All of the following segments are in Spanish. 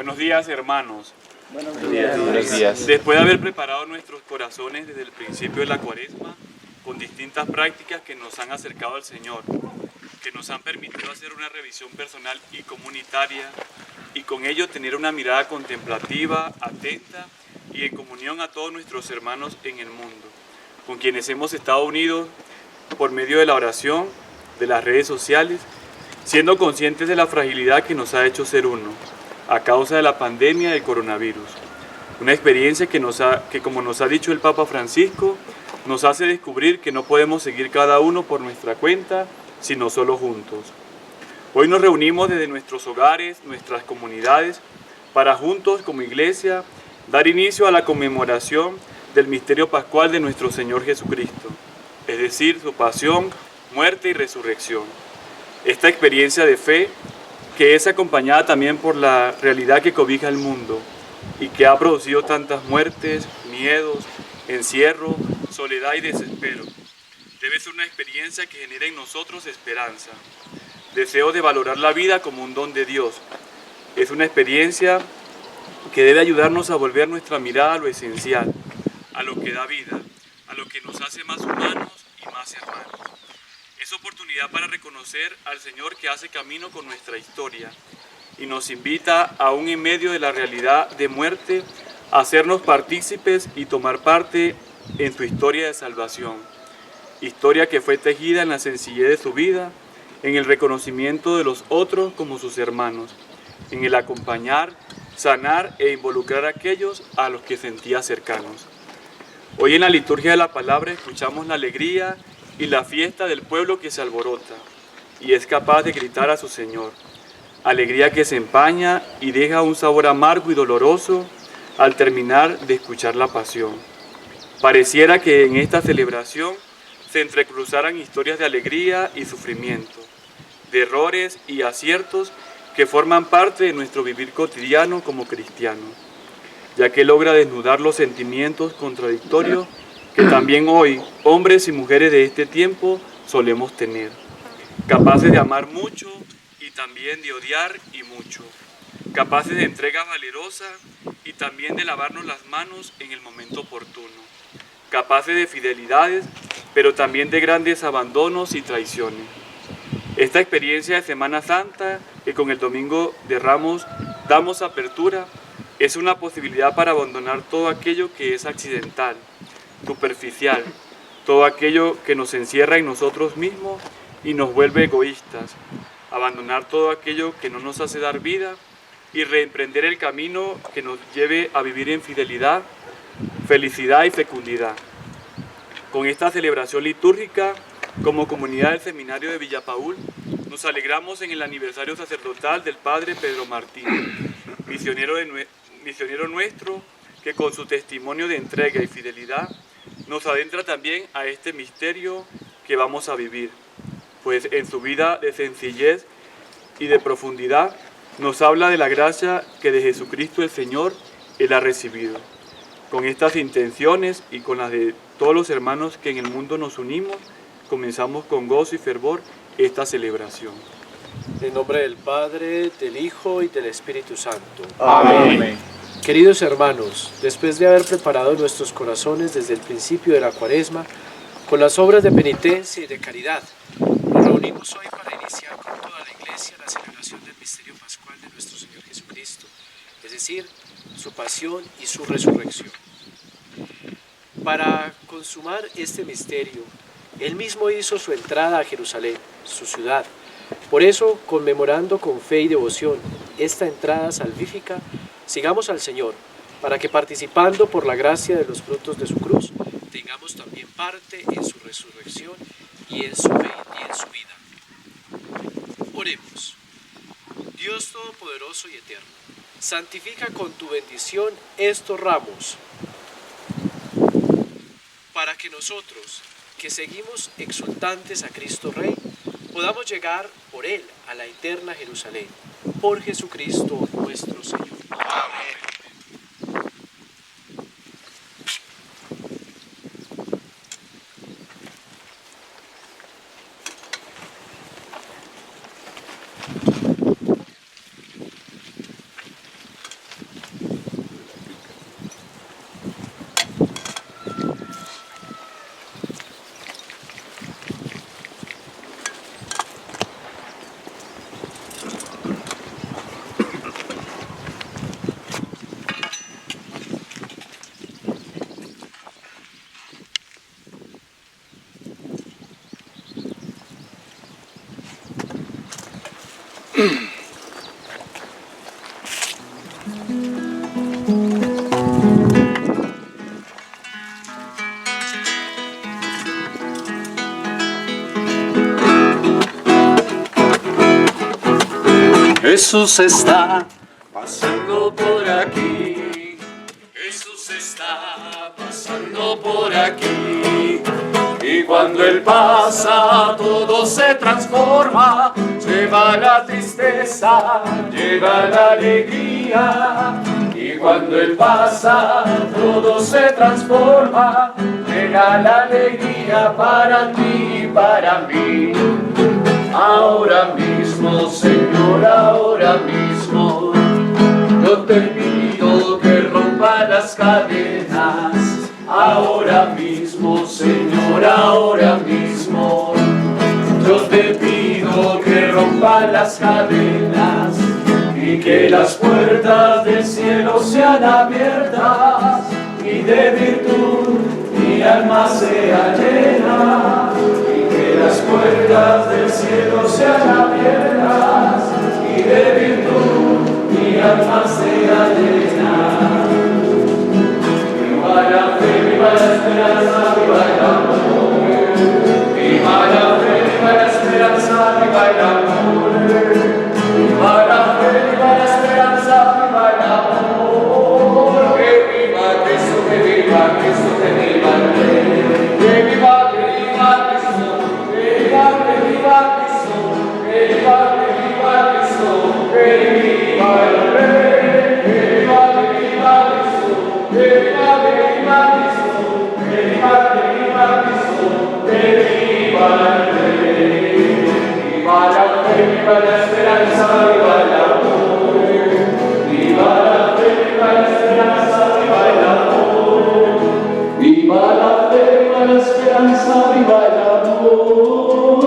Buenos días, hermanos. Buenos días. Después de haber preparado nuestros corazones desde el principio de la Cuaresma, con distintas prácticas que nos han acercado al Señor, que nos han permitido hacer una revisión personal y comunitaria, y con ello tener una mirada contemplativa, atenta y en comunión a todos nuestros hermanos en el mundo, con quienes hemos estado unidos por medio de la oración, de las redes sociales, siendo conscientes de la fragilidad que nos ha hecho ser uno, a causa de la pandemia del coronavirus. Una experiencia que, como nos ha dicho el Papa Francisco, nos hace descubrir que no podemos seguir cada uno por nuestra cuenta, sino solo juntos. Hoy nos reunimos desde nuestros hogares, nuestras comunidades, para juntos como iglesia dar inicio a la conmemoración del misterio pascual de nuestro Señor Jesucristo, es decir, su pasión, muerte y resurrección. Esta experiencia de fe, que es acompañada también por la realidad que cobija el mundo y que ha producido tantas muertes, miedos, encierro, soledad y desespero, debe ser una experiencia que genere en nosotros esperanza, deseo de valorar la vida como un don de Dios. Es una experiencia que debe ayudarnos a volver nuestra mirada a lo esencial, a lo que da vida, a lo que nos hace más humanos y más hermanos. Es oportunidad para reconocer al Señor que hace camino con nuestra historia y nos invita, aún en medio de la realidad de muerte, a hacernos partícipes y tomar parte en su historia de salvación. Historia que fue tejida en la sencillez de su vida, en el reconocimiento de los otros como sus hermanos, en el acompañar, sanar e involucrar a aquellos a los que sentía cercanos. Hoy en la liturgia de la palabra escuchamos la alegría y la fiesta del pueblo que se alborota y es capaz de gritar a su Señor. Alegría que se empaña y deja un sabor amargo y doloroso al terminar de escuchar la pasión. Pareciera que en esta celebración se entrecruzaran historias de alegría y sufrimiento, de errores y aciertos que forman parte de nuestro vivir cotidiano como cristianos, ya que logra desnudar los sentimientos contradictorios que también hoy, hombres y mujeres de este tiempo, solemos tener, capaces de amar mucho y también de odiar y mucho, capaces de entrega valerosa y también de lavarnos las manos en el momento oportuno, capaces de fidelidades, pero también de grandes abandonos y traiciones. Esta experiencia de Semana Santa, que con el Domingo de Ramos damos apertura, es una posibilidad para abandonar todo aquello que es accidental, superficial, todo aquello que nos encierra en nosotros mismos y nos vuelve egoístas, abandonar todo aquello que no nos hace dar vida y reemprender el camino que nos lleve a vivir en fidelidad, felicidad y fecundidad. Con esta celebración litúrgica, como comunidad del Seminario de Villapaúl, nos alegramos en el aniversario sacerdotal del Padre Pedro Martín, misionero nuestro, que con su testimonio de entrega y fidelidad nos adentra también a este misterio que vamos a vivir, pues en su vida de sencillez y de profundidad nos habla de la gracia que de Jesucristo el Señor Él ha recibido. Con estas intenciones y con las de todos los hermanos que en el mundo nos unimos, comenzamos con gozo y fervor esta celebración. En nombre del Padre, del Hijo y del Espíritu Santo. Amén. Queridos hermanos, después de haber preparado nuestros corazones desde el principio de la Cuaresma, con las obras de penitencia y de caridad, nos reunimos hoy para iniciar con toda la Iglesia la celebración del misterio pascual de nuestro Señor Jesucristo, es decir, su pasión y su resurrección. Para consumar este misterio, Él mismo hizo su entrada a Jerusalén, su ciudad. Por eso, conmemorando con fe y devoción esta entrada salvífica, sigamos al Señor, para que participando por la gracia de los frutos de su cruz, tengamos también parte en su resurrección y en su vida. Oremos. Dios Todopoderoso y Eterno, santifica con tu bendición estos ramos, para que nosotros, que seguimos exultantes a Cristo Rey, podamos llegar por Él a la eterna Jerusalén, por Jesucristo nuestro Señor. Amén. Jesús está pasando por aquí. Jesús está pasando por aquí. Y cuando Él pasa, todo se transforma. Lleva la tristeza, lleva la alegría. Y cuando Él pasa, todo se transforma. Llega la alegría para ti y para mí. Ahora mismo, Señor, ahora mismo, yo te pido que rompa las cadenas. Ahora mismo, Señor, ahora mismo, yo te pido que rompa las cadenas y que las puertas del cielo sean abiertas y de virtud mi alma sea llena. Las puertas del cielo sean abiertas y de virtud mi alma sea llena. Viva la fe, viva la esperanza, viva el amor. Viva la fe, viva la esperanza, viva el amor. Viva la fe, viva la esperanza, viva el amor. Que viva Cristo, que viva Cristo, que viva el Rey. Que viva Cristo. Que viva Cristo, que viva Cristo, que viva el Rey. Que viva Cristo, que viva Cristo, que viva Cristo, que viva el Rey. Viva la fe, viva la esperanza, viva el amor. Viva la fe, viva la esperanza, viva el amor. Viva la fe, viva la esperanza, viva el amor.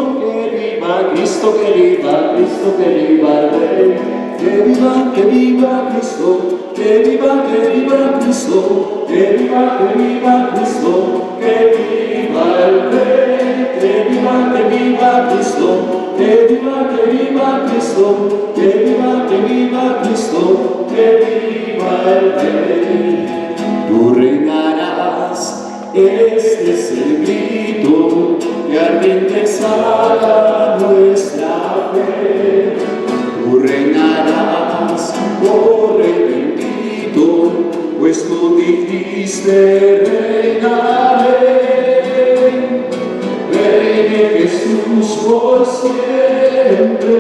Cristo, que viva Cristo, que viva el Rey. Que viva Cristo, que viva Cristo, que viva Cristo, que viva el Rey. Que viva Cristo, que viva Cristo, que viva Cristo, que viva el Rey. Tú reinarás, este es el grito que ardiente exhala nuestra fe. Tú reinarás, oh Rey bendito, pues tú dijiste reinaré. Reine Jesús por siempre,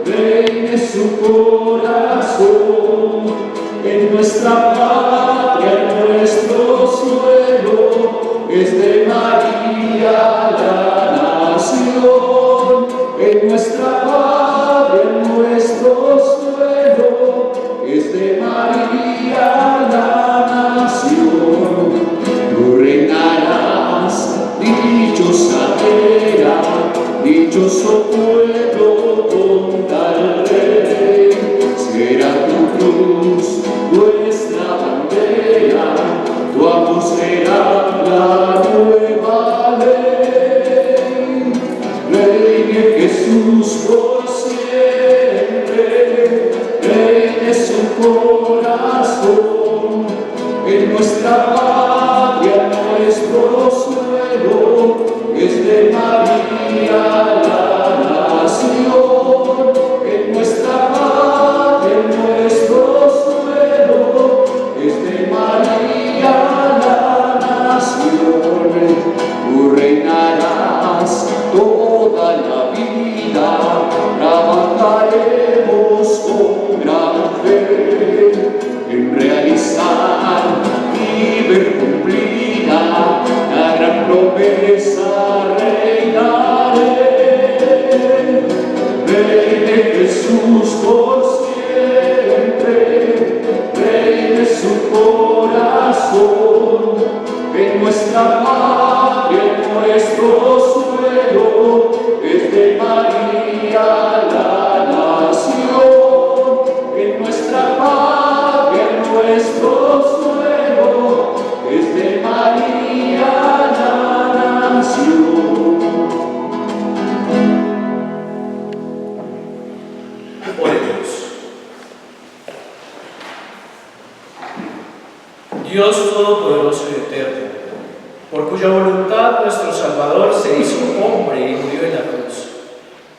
reine su corazón, en nuestra patria, en nuestro suelo, es de María la nación. En nuestra patria, en nuestro suelo, es de María la nación. Tú reinarás, dichosa era, dichoso pueblo donde el Rey. Será tu cruz, nuestra bandera, tu amor será la nueva ley. Reine Jesús por siempre, reine su corazón, en nuestra patria, en nuestro suelo, es de María la nación. En nuestra patria, en nuestro suelo, es de María la nación. Tú reinarás toda la vida, trabajaremos con gran fe en realizar y ver cumplida la gran promesa. Reinaré, reine Jesús por siempre, reine su corazón, en nuestra patria, en nuestro suelo, es de María la nación. En nuestra patria, en nuestro suelo, es de María la nación. Oremos. Dios Todopoderoso y Eterno, por cuya voluntad nuestro Salvador se hizo hombre y murió en la cruz,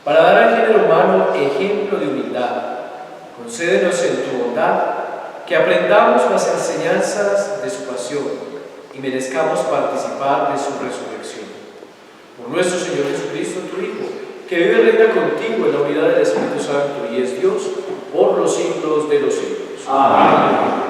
para dar al género humano ejemplo de humildad, concédenos en tu bondad que aprendamos las enseñanzas de su pasión y merezcamos participar de su resurrección. Por nuestro Señor Jesucristo, tu Hijo, que vive y reina contigo en la unidad del Espíritu Santo y es Dios por los siglos de los siglos. Amén.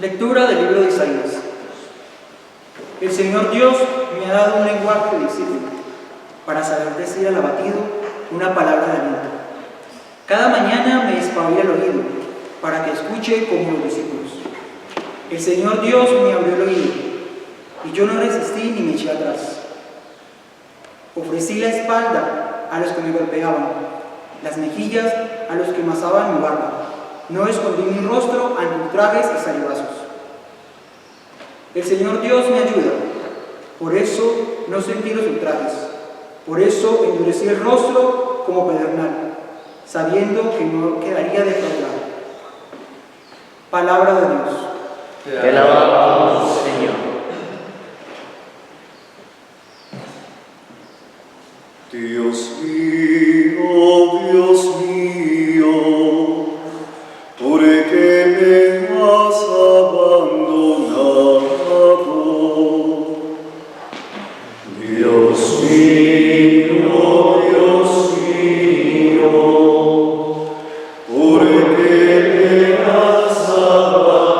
Lectura del libro de Isaías. El Señor Dios me ha dado un lenguaje visible para saber decir al abatido una palabra de aliento. Cada mañana me espabila el oído para que escuche como los discípulos. El Señor Dios me abrió el oído y yo no resistí ni me eché atrás. Ofrecí la espalda a los que me golpeaban, las mejillas a los que amasaban mi barba. No escondí mi rostro ante ultrajes y salivazos. El Señor Dios me ayuda, por eso no sentí los ultrajes, por eso endurecí el rostro como pedernal, sabiendo que no quedaría defraudado. Palabra de Dios. Te alabamos, Señor. Dios mío, ¿por qué me has abandonado? Dios mío, ¿por qué me has abandonado?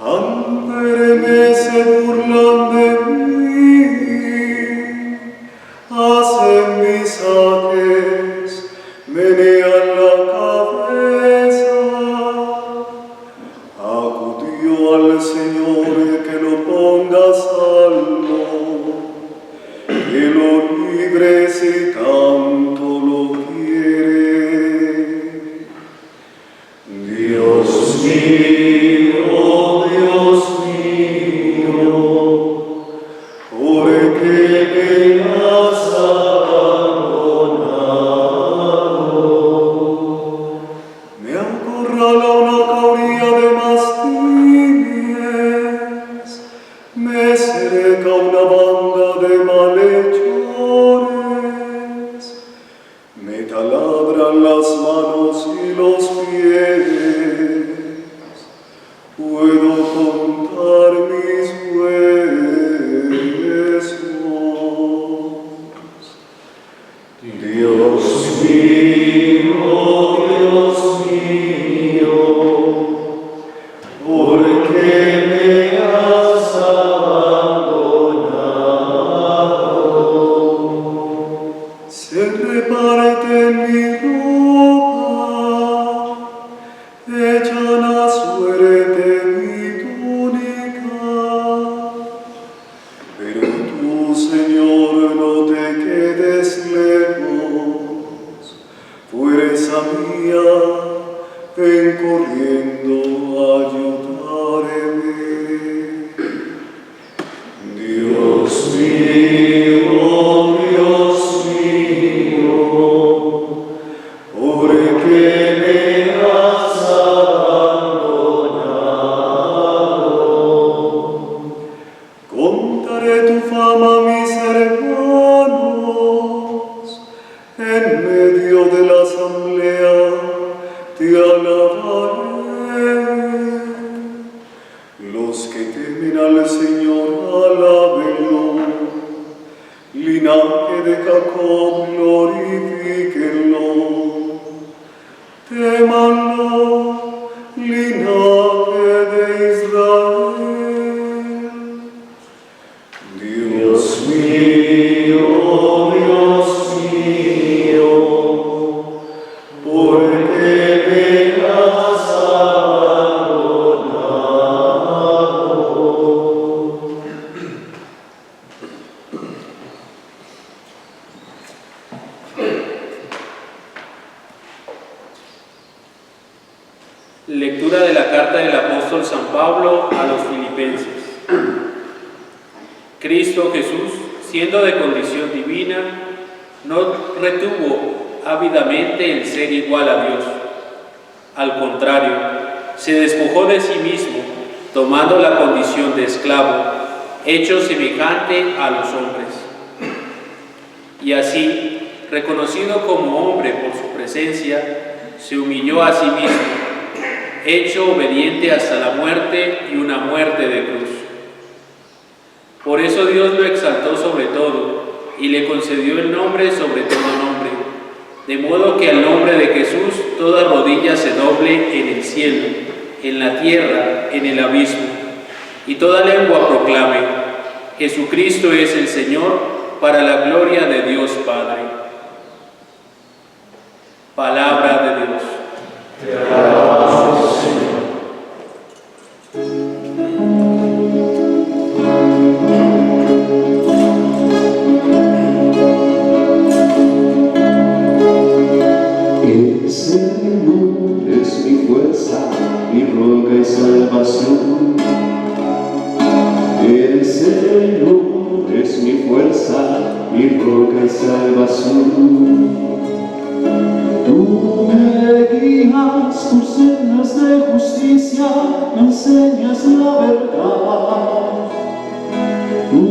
Ante se burlan de mí, hacen mis ataques, menean la cabeza. Acudió al Señor que lo ponga a salvo, que lo libre si tanto lo quiere. Dios mío, ¿por qué me has abandonado? Me acorrala una cauría de mastines, me cerca una banda de malhechores, me taladran las manos y los pies. Puedo contar mis huesos. Dios mío, ¿por qué me has abandonado? Se reparte mi ropa, echan a suerte mi túnica, pero tú, Señor, no te quedes lejos, fuerza mía, ven corriendo a ayudarme. Dios mío, ¿por qué me has abandonado? Contaré tu fama a mis hermanos, en medio de la asamblea te alabaré. Los que temen al Señor, alábenlo. Linaje de Jacob, glorifíquenlo. Témanlo, linaje de Israel. Dios mío, ¿por qué me has abandonado? Pablo a los filipenses. Cristo Jesús, siendo de condición divina, no retuvo ávidamente el ser igual a Dios. Al contrario, se despojó de sí mismo, tomando la condición de esclavo, hecho semejante a los hombres. Y así, reconocido como hombre por su presencia, se humilló a sí mismo, hecho obediente hasta la muerte y una muerte de cruz. Por eso Dios lo exaltó sobre todo y le concedió el nombre sobre todo nombre, de modo que al nombre de Jesús toda rodilla se doble en el cielo, en la tierra, en el abismo, y toda lengua proclame: Jesucristo es el Señor, para la gloria de Dios Padre. Palabra de Dios. Te alabamos, Señor. El Señor es mi fuerza, mi roca y salvación. El Señor es mi fuerza, mi roca y salvación. Tú me guías por sendas de justicia, me enseñas la verdad. Tú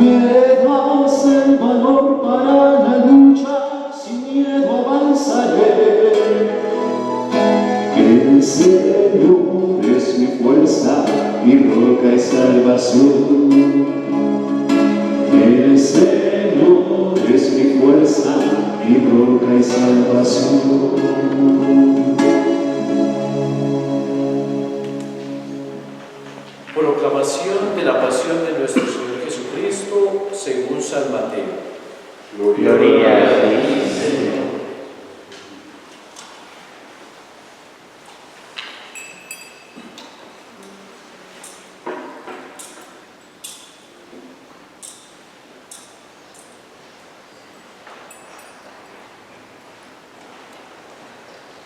me das el valor para la lucha, sin miedo avanzaré. El Señor es mi fuerza, mi roca y salvación. El Señor es mi fuerza, mi roca y salvación. Proclamación de la pasión de nuestro Señor Jesucristo según San Mateo. Gloria a ti, Señor.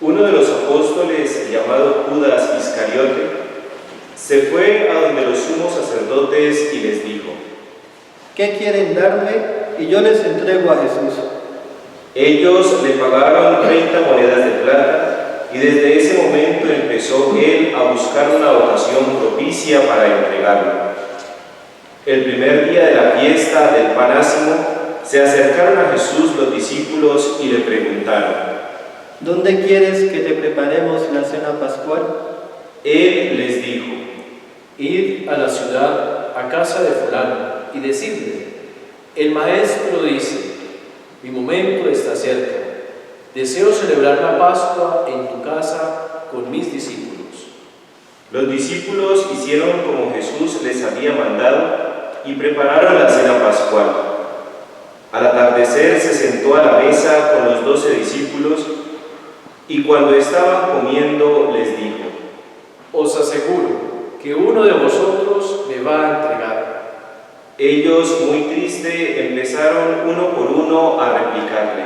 Uno de los apóstoles, llamado Judas Iscariote, se fue a donde los sumos sacerdotes y les dijo: ¿Qué quieren darme? Y yo les entrego a Jesús. Ellos le pagaron 30 monedas de plata, y desde ese momento empezó él a buscar una ocasión propicia para entregarlo. El primer día de la fiesta del Panásimo se acercaron a Jesús los discípulos y le preguntaron: ¿Dónde quieres que te preparemos la cena pascual? Él les dijo: Id a la ciudad, a casa de fulano, y decidle: el maestro dice, mi momento está cerca, deseo celebrar la Pascua en tu casa con mis discípulos. Los discípulos hicieron como Jesús les había mandado y prepararon la cena pascual. Al atardecer se sentó a la mesa con los 12 discípulos y cuando estaban comiendo les dijo: Os aseguro que uno de vosotros me va a entregar. Ellos, muy tristes, empezaron uno por uno a replicarle: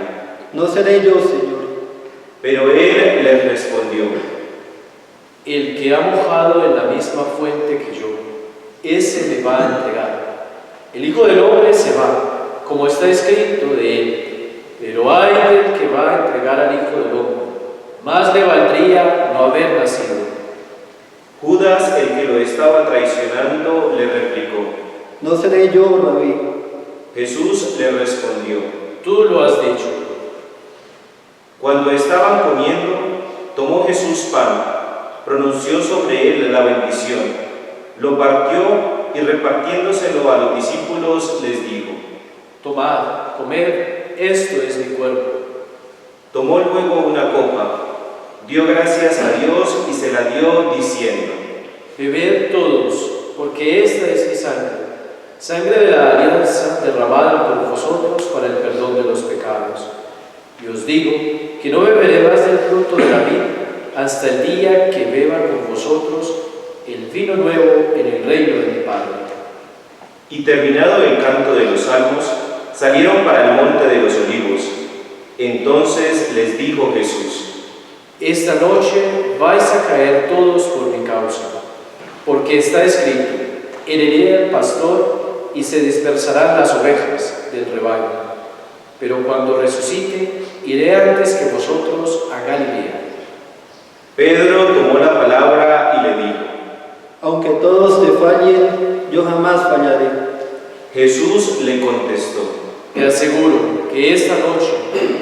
No seré yo, Señor. Pero él les respondió: El que ha mojado en la misma fuente que yo, ese me va a entregar. El Hijo del Hombre se va, como está escrito de él, pero ay del que va a entregar al Hijo del Hombre. Más le valdría no haber nacido. Judas, el que lo estaba traicionando, le replicó: No seré yo, Rabí. Jesús le respondió: Tú lo has dicho. Cuando estaban comiendo, tomó Jesús pan, pronunció sobre él la bendición, lo partió y repartiéndoselo a los discípulos les dijo: Tomad, comed, esto es mi cuerpo. Tomó luego una copa, dio gracias a Dios y se la dio diciendo: Bebed todos, porque esta es mi sangre, sangre de la alianza derramada por vosotros para el perdón de los pecados. Y os digo que no beberé más del fruto de la vid hasta el día que beba con vosotros el vino nuevo en el reino de mi Padre. Y terminado el canto de los salmos, salieron para el monte de los olivos. Entonces les dijo Jesús: Esta noche vais a caer todos por mi causa, Porque está escrito: heriré al pastor y se dispersarán las ovejas del rebaño. Pero cuando resucite, iré antes que vosotros a Galilea. Pedro tomó la palabra y le dijo: Aunque todos te fallen, yo jamás fallaré. Jesús le contestó: Te aseguro que esta noche,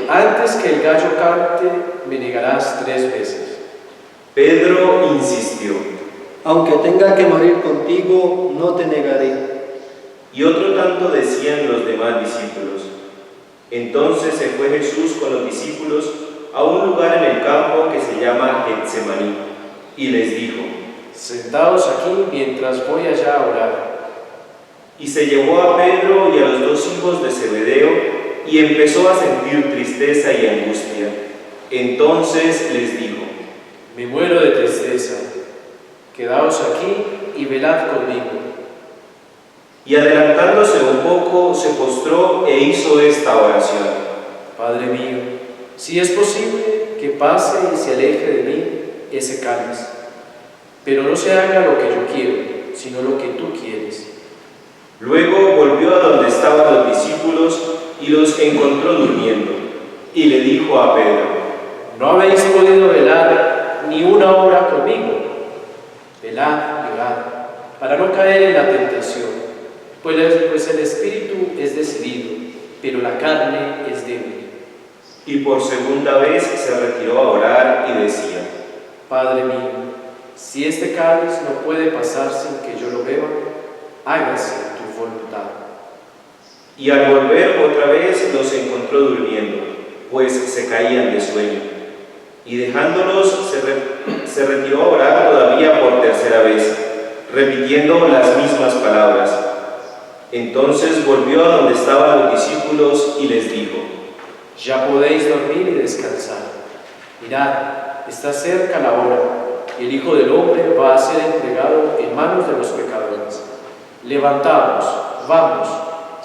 antes que el gallo cante, me negarás 3 veces. Pedro insistió. Aunque tenga que morir contigo, no te negaré. Y otro tanto decían los demás discípulos. Entonces se fue Jesús con los discípulos a un lugar en el campo que se llama Getsemaní, y les dijo: Sentaos aquí mientras voy allá a orar. Y se llevó a Pedro y a los 2 hijos de Zebedeo, y empezó a sentir tristeza y angustia. Entonces les dijo: Me muero de tristeza. Quedaos aquí y velad conmigo. Y adelantándose un poco, se postró e hizo esta oración: Padre mío, si es posible, que pase y se aleje de mí ese cáliz. Pero no se haga lo que yo quiero, sino lo que tú quieres. Luego volvió a donde estaban los discípulos y los encontró durmiendo. Y le dijo a Pedro: ¿No habéis podido velar ni una hora conmigo? Velad, velad, para no caer en la tentación. Pues el espíritu es decidido, pero la carne es débil. Y por segunda vez se retiró a orar y decía: Padre mío, si este cáliz no puede pasar sin que yo lo beba, hágase tu voluntad. Y al volver otra vez los encontró durmiendo, pues se caían de sueño. Y dejándolos se retiró a orar todavía por 3ª vez, repitiendo las mismas palabras. Entonces volvió a donde estaban los discípulos y les dijo: Ya podéis dormir y descansar. Mirad, está cerca la hora, y el Hijo del Hombre va a ser entregado en manos de los pecadores. Levantaos, vamos,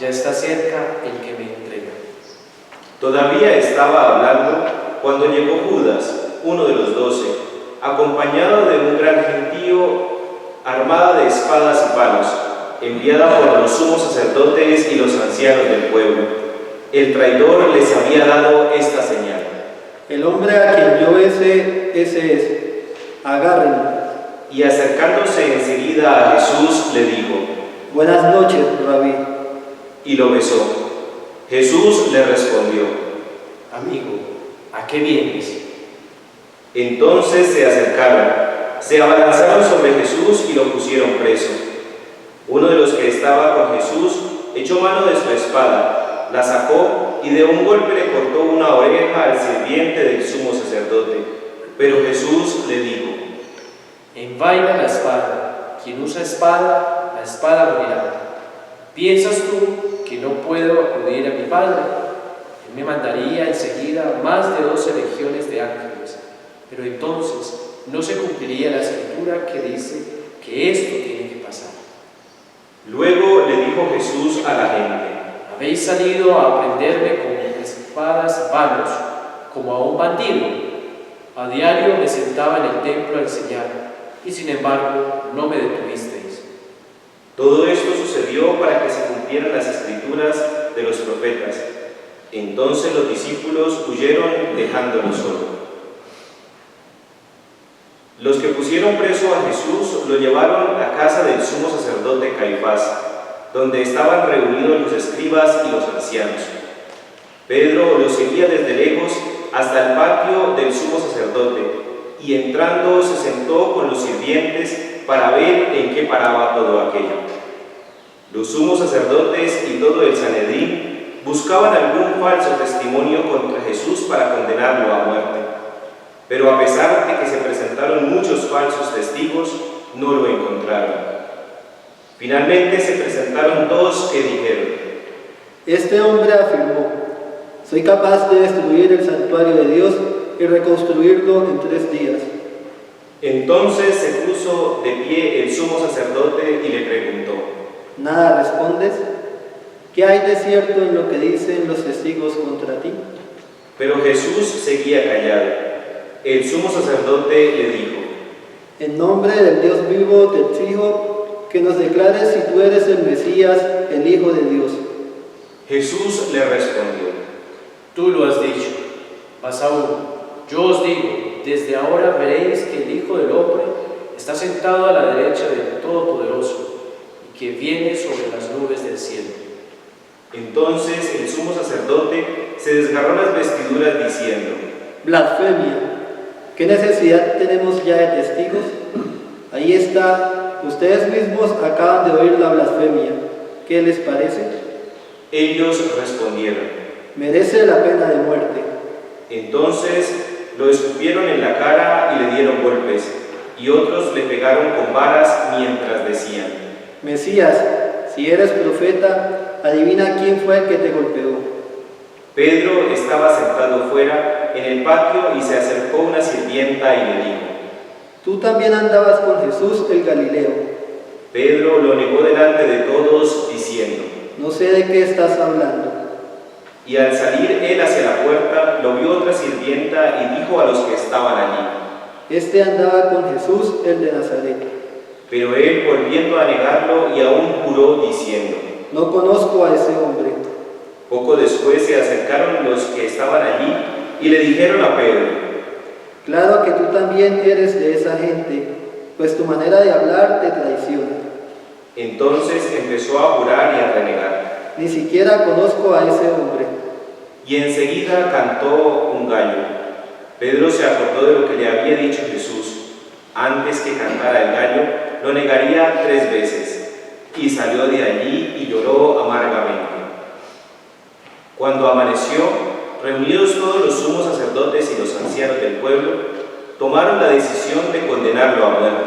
ya está cerca el que me entrega. Todavía estaba hablando cuando llegó Judas, uno de los 12, acompañado de un gran gentío, armada de espadas y palos, enviada por los sumos sacerdotes y los ancianos del pueblo. El traidor les había dado esta señal: El hombre a quien yo ese es. Agárrenlo. Y acercándose enseguida a Jesús le dijo: Buenas noches, Rabí. Y lo besó. Jesús le respondió: Amigo, ¿a qué vienes? Entonces se acercaron, se abalanzaron sobre Jesús y lo pusieron preso. Uno de los que estaba con Jesús echó mano de su espada, la sacó y de un golpe le cortó una oreja al sirviente del sumo sacerdote. Pero Jesús le dijo: Envaina la espada. Quien usa espada, la espada morirá. ¿Piensas tú que no puedo acudir a mi Padre? Él me mandaría enseguida más de 12 legiones de ángeles. Pero entonces no se cumpliría la escritura que dice que esto tiene que pasar. Luego le dijo Jesús a la gente: Habéis salido a prenderme con espadas y palos, como a un bandido. A diario me sentaba en el templo a enseñar, y sin embargo no me detuvisteis. Todo esto sucedió para que se cumplieran las escrituras de los profetas. Entonces los discípulos huyeron dejándolo solo. Los que pusieron preso a Jesús lo llevaron a casa del sumo sacerdote Caifás, donde estaban reunidos los escribas y los ancianos. Pedro lo seguía desde lejos hasta el patio del sumo sacerdote, y entrando se sentó con los sirvientes para ver en qué paraba todo aquello. Los sumos sacerdotes y todo el Sanedrín buscaban algún falso testimonio contra Jesús para condenarlo a muerte. Pero a pesar de que se presentaron muchos falsos testigos, no lo encontraron. Finalmente se presentaron 2 que dijeron: Este hombre afirmó: soy capaz de destruir el santuario de Dios y reconstruirlo en 3 días. Entonces se puso de pie el sumo sacerdote y le preguntó: ¿Nada respondes? ¿Qué hay de cierto en lo que dicen los testigos contra ti? Pero Jesús seguía callado. El sumo sacerdote le dijo: En nombre del Dios vivo te exijo que nos declares si tú eres el Mesías, el Hijo de Dios. Jesús le respondió: Tú lo has dicho. Mas aún, yo os digo, desde ahora veréis que el Hijo del Hombre está sentado a la derecha del Todopoderoso y que viene sobre las nubes del cielo. Entonces el sumo sacerdote se desgarró las vestiduras diciendo: Blasfemia. ¿Qué necesidad tenemos ya de testigos? Ahí está, ustedes mismos acaban de oír la blasfemia. ¿Qué les parece? Ellos respondieron: Merece la pena de muerte. Entonces lo escupieron en la cara y le dieron golpes, y otros le pegaron con varas mientras decían: Mesías, si eres profeta, adivina quién fue el que te golpeó. Pedro estaba sentado fuera en el patio y se acercó una sirvienta y le dijo: Tú también andabas con Jesús el Galileo. Pedro lo negó delante de todos diciendo: No sé de qué estás hablando. Y al salir él hacia la puerta, lo vio otra sirvienta y dijo a los que estaban allí: Este andaba con Jesús el de Nazaret. Pero él, volviendo a negarlo, y aún juró diciendo: No conozco a ese hombre. Poco después se acercaron los que estaban allí y le dijeron a Pedro: Claro que tú también eres de esa gente, pues tu manera de hablar te traiciona. Entonces empezó a jurar y a renegar. Ni siquiera conozco a ese hombre. Y enseguida cantó un gallo. Pedro se acordó de lo que le había dicho Jesús: antes que cantara el gallo, lo negaría 3 veces. Y salió de allí y lloró amargamente. Cuando amaneció, reunidos todos los sumos sacerdotes y los ancianos del pueblo, tomaron la decisión de condenarlo a muerte.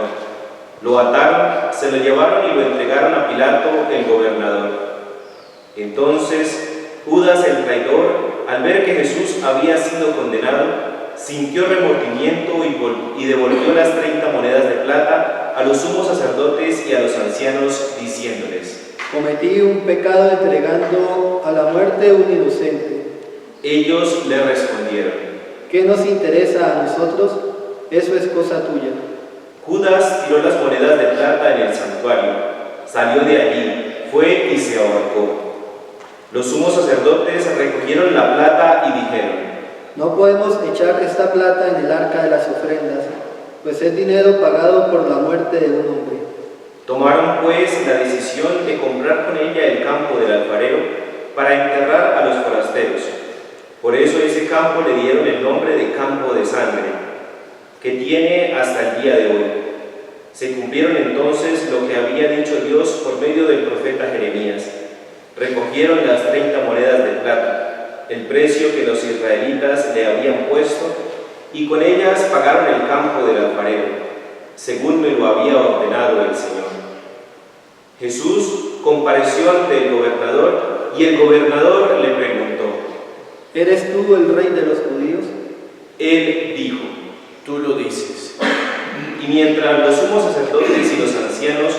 Lo ataron, se lo llevaron y lo entregaron a Pilato, el gobernador. Entonces Judas el traidor, al ver que Jesús había sido condenado, sintió remordimiento y devolvió las 30 monedas de plata a los sumos sacerdotes y a los ancianos, diciéndoles: Cometí un pecado entregando a la muerte un inocente. Ellos le respondieron: ¿Qué nos interesa a nosotros? Eso es cosa tuya. Judas tiró las monedas de plata en el santuario, salió de allí, fue y se ahorcó. Los sumos sacerdotes recogieron la plata y dijeron: No podemos echar esta plata en el arca de las ofrendas, pues es dinero pagado por la muerte de un hombre. Tomaron pues la decisión de comprar con ella el campo del alfarero para enterrar a los forasteros. Por eso a ese campo le dieron el nombre de Campo de Sangre, que tiene hasta el día de hoy. Se cumplieron entonces lo que había dicho Dios por medio del profeta Jeremías. Recogieron las 30 monedas de plata, el precio que los israelitas le habían puesto, y con ellas pagaron el campo del alfarero, según me lo había ordenado el Señor. Jesús compareció ante el gobernador y el gobernador le preguntó: ¿Eres tú el rey de los judíos? Él dijo: Tú lo dices. Y mientras los sumos sacerdotes y los ancianos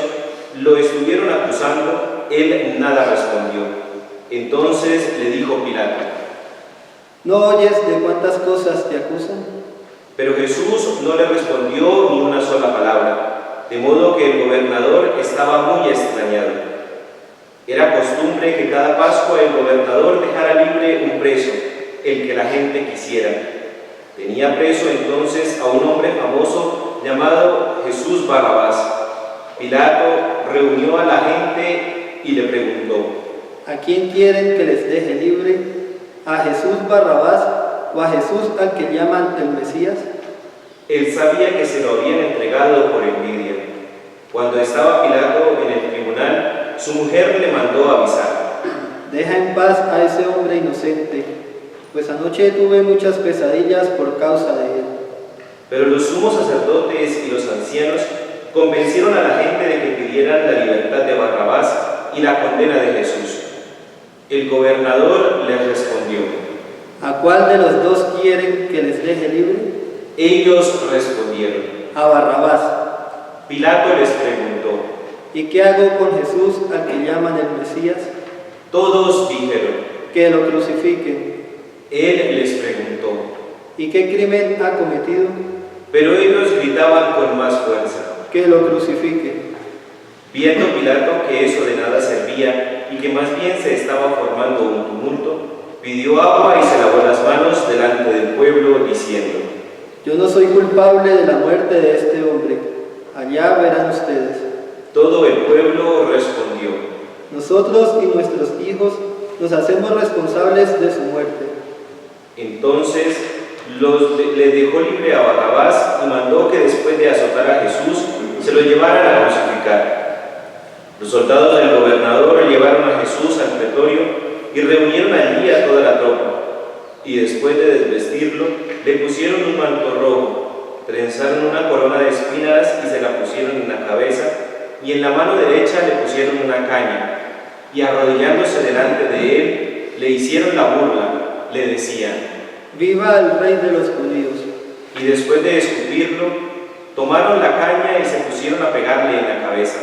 lo estuvieron acusando, él nada respondió. Entonces le dijo Pilato: ¿No oyes de cuántas cosas te acusan? Pero Jesús no le respondió ni una sola palabra, de modo que el gobernador estaba muy extrañado. Era costumbre que cada Pascua el gobernador dejara libre un preso, el que la gente quisiera. Tenía preso entonces a un hombre famoso llamado Jesús Barrabás. Pilato reunió a la gente y le preguntó: ¿A quién quieren que les deje libre? ¿A Jesús Barrabás o a Jesús al que llaman el Mesías? Él sabía que se lo habían entregado por envidia. Cuando estaba Pilato en el tribunal, su mujer le mandó avisar: Deja en paz a ese hombre inocente, pues anoche tuve muchas pesadillas por causa de él. Pero los sumos sacerdotes y los ancianos convencieron a la gente de que pidieran la libertad de Barrabás y la condena de Jesús. El gobernador les respondió: ¿A cuál de los dos quieren que les deje libre? Ellos respondieron: A Barrabás. Pilato les preguntó: ¿Y qué hago con Jesús al que llaman el Mesías? Todos dijeron: Que lo crucifiquen. Él les preguntó: ¿Y qué crimen ha cometido? Pero ellos gritaban con más fuerza: que lo crucifique. Viendo Pilato que eso de nada servía y que más bien se estaba formando un tumulto, pidió agua y se lavó las manos delante del pueblo, diciendo: Yo no soy culpable de la muerte de este hombre. Allá verán ustedes. Todo el pueblo respondió: Nosotros y nuestros hijos nos hacemos responsables de su muerte. Entonces le dejó libre a Barrabás y mandó que después de azotar a Jesús se lo llevaran a crucificar. Los soldados del gobernador llevaron a Jesús al pretorio y reunieron allí a toda la tropa. Y después de desvestirlo, le pusieron un manto rojo, trenzaron una corona de espinas y se la pusieron en la cabeza, y en la mano derecha le pusieron una caña, y arrodillándose delante de él, le hicieron la burla, le decían: ¡Viva el Rey de los judíos! Y después de escupirlo, tomaron la caña y se pusieron a pegarle en la cabeza.